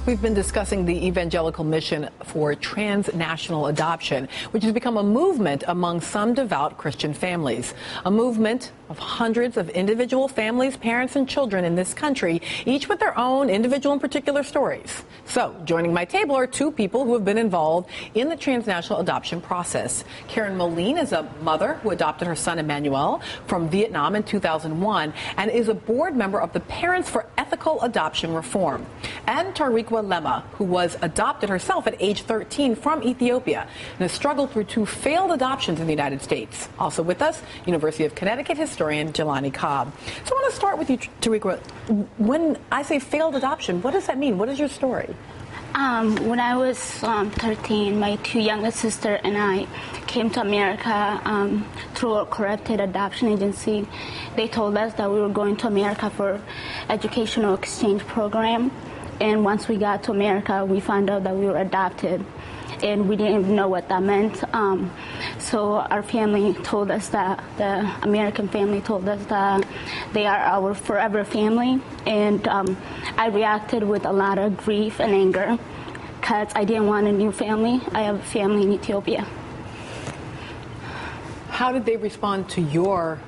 We've been discussing the evangelical mission for transnational adoption, which has become a movement among some devout Christian families. A movement of hundreds of individual families, parents, and children in this country, each with their own individual and particular stories. So, joining my table are two people who have been involved in the transnational adoption process. Karen Moline is a mother who adopted her son Emmanuel from Vietnam in 2001 and is a board member of the Parents for Ethical Adoption Reform. And Tariqua Lema, who was adopted herself at age 13 from Ethiopia and has struggled through two failed adoptions in the United States. Also with us, University of Connecticut historian Jelani Cobb. So I want to start with you, Tariqua. When I say failed adoption, what does that mean? What is your story? When I was 13, my two youngest sisters and I came to America through a corrupted adoption agency. They told us that we were going to America for educational exchange program. And once we got to America, we found out that we were adopted. And we didn't even know what that meant. So our family told us that, the American family told us that they are our forever family. And I reacted with a lot of grief and anger because I didn't want a new family. I have a family in Ethiopia. How did they respond to your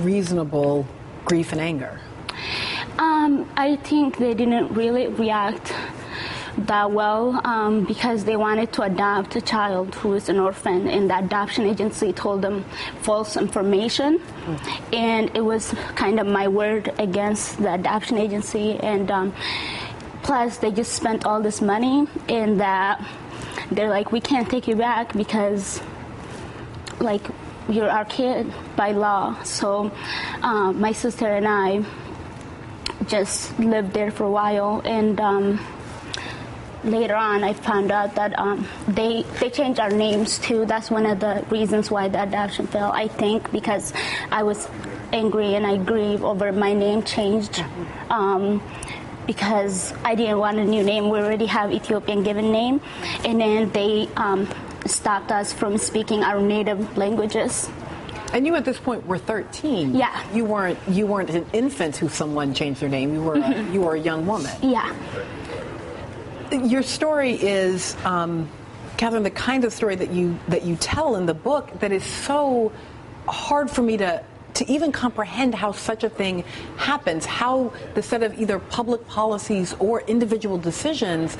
reasonable grief and anger? I think they didn't really react that well because they wanted to adopt a child who is an orphan, and the adoption agency told them false information. And it was kind of my word against the adoption agency. And plus, they just spent all this money, and they're like, we can't take you back because, like, you're our kid by law. So my sister and I just lived there for a while, and later on I found out that they changed our names too. That's one of the reasons why the adoption failed, I think, because I was angry and I grieved over my name changed because I didn't want a new name. We already have Ethiopian given name, and then they stopped us from speaking our native languages. And you at this point were 13. Yeah. You weren't an infant who someone changed their name. You were you were a young woman. Yeah. Your story is, Catherine, the kind of story that you tell in the book that is so hard for me to even comprehend how such a thing happens, how the set of either public policies or individual decisions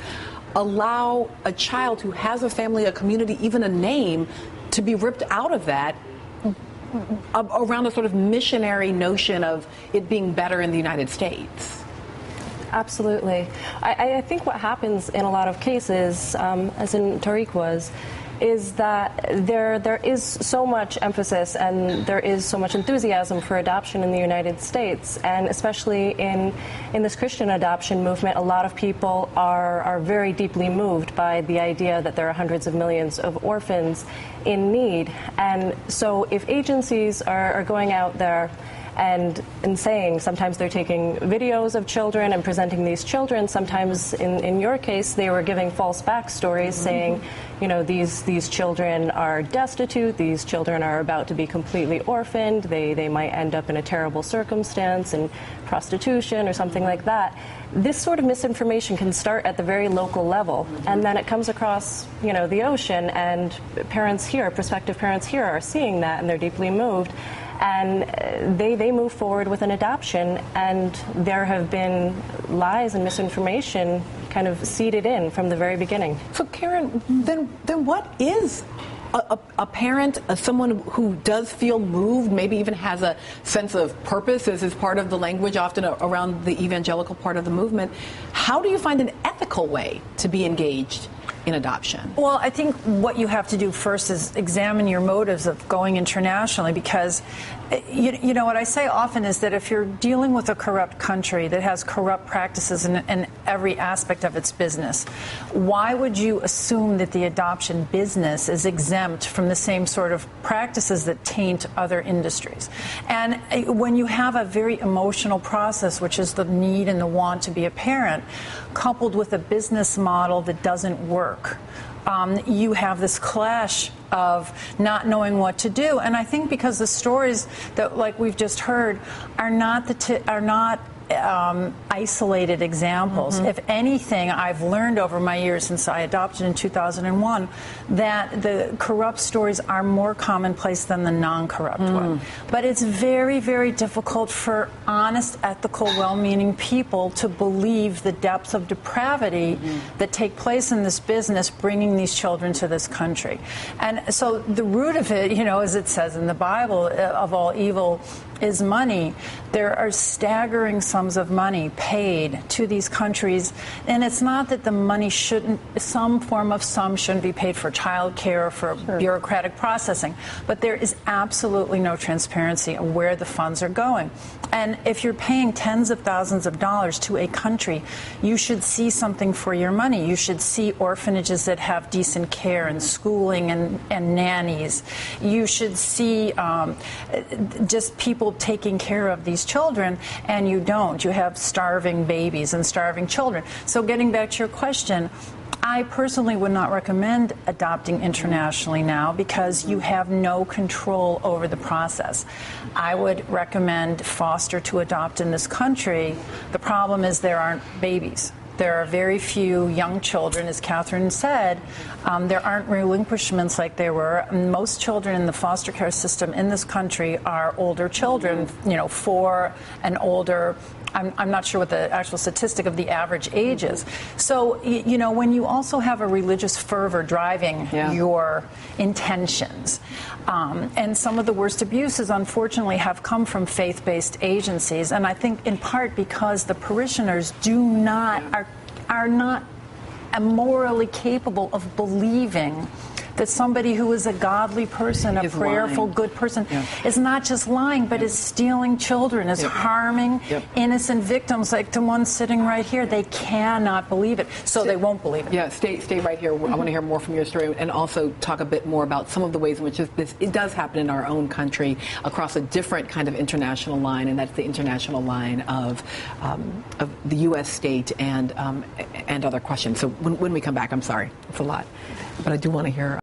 allow a child who has a family, a community, even a name, to be ripped out of that around a sort of missionary notion of it being better in the United States. Absolutely. I think what happens in a lot of cases, as in Tariq's, is that there is so much emphasis and there is so much enthusiasm for adoption in the United States, and especially in this Christian adoption movement, a lot of people are very deeply moved by the idea that there are hundreds of millions of orphans in need. And so if agencies are going out there and saying, sometimes they're taking videos of children and presenting these children. Sometimes, in your case, they were giving false backstories, saying, you know, these children are destitute, these children are about to be completely orphaned, they might end up in a terrible circumstance in prostitution or something like that. This sort of misinformation can start at the very local level, and then it comes across, you know, the ocean, and parents here, prospective parents here, are seeing that, and they're deeply moved. And they move forward with an adoption, and there have been lies and misinformation kind of seeded in from the very beginning. So, Karen, then what is a parent, someone who does feel moved, maybe even has a sense of purpose, as is part of the language often around the evangelical part of the movement? How do you find an ethical way to be engaged in adoption? Well, I think what you have to do first is examine your motives of going internationally, because you know what I say often is that if you're dealing with a corrupt country that has corrupt practices in every aspect of its business, why would you assume that the adoption business is exempt from the same sort of practices that taint other industries? And when you have a very emotional process, which is the need and the want to be a parent, coupled with a business model that doesn't work, you have this clash of not knowing what to do. And I think because the stories that, like we've just heard, are not isolated examples. If anything, I've learned over my years since I adopted in 2001 that the corrupt stories are more commonplace than the non-corrupt one. But it's very, very difficult for honest, ethical, well-meaning people to believe the depths of depravity that take place in this business, bringing these children to this country. And so the root of it, as it says in the Bible, of all evil is money. There are staggering sums of money paid to these countries, and it's not that the money shouldn't be paid for child care or for bureaucratic processing, but there is absolutely no transparency on where the funds are going. And if you're paying tens of thousands of dollars to a country, you should see something for your money. You should see orphanages that have decent care and schooling and nannies. You should see just people taking care of these children, and you don't. You have starving babies and starving children. So getting back to your question, I personally would not recommend adopting internationally now because you have no control over the process. I would recommend foster to adopt in this country. The problem is there aren't babies. There are very few young children, as Catherine said. There aren't relinquishments like there were. Most children in the foster care system in this country are older children, 4 and older. I'm not sure what the actual statistic of the average age is. So, when you also have a religious fervor driving your intentions, and some of the worst abuses, unfortunately, have come from faith-based agencies, and I think in part because the parishioners are not morally capable of believing that somebody who is a godly person, a prayerful, good person, is not just lying, but is stealing children, is harming innocent victims, like the one sitting right here. They cannot believe it, so they won't believe it. Yeah, stay right here. I want to hear more from your story, and also talk a bit more about some of the ways in which it does happen in our own country across a different kind of international line, and that's the international line of the U.S. state and other questions. So when we come back, I'm sorry, it's a lot, but I do want to hear.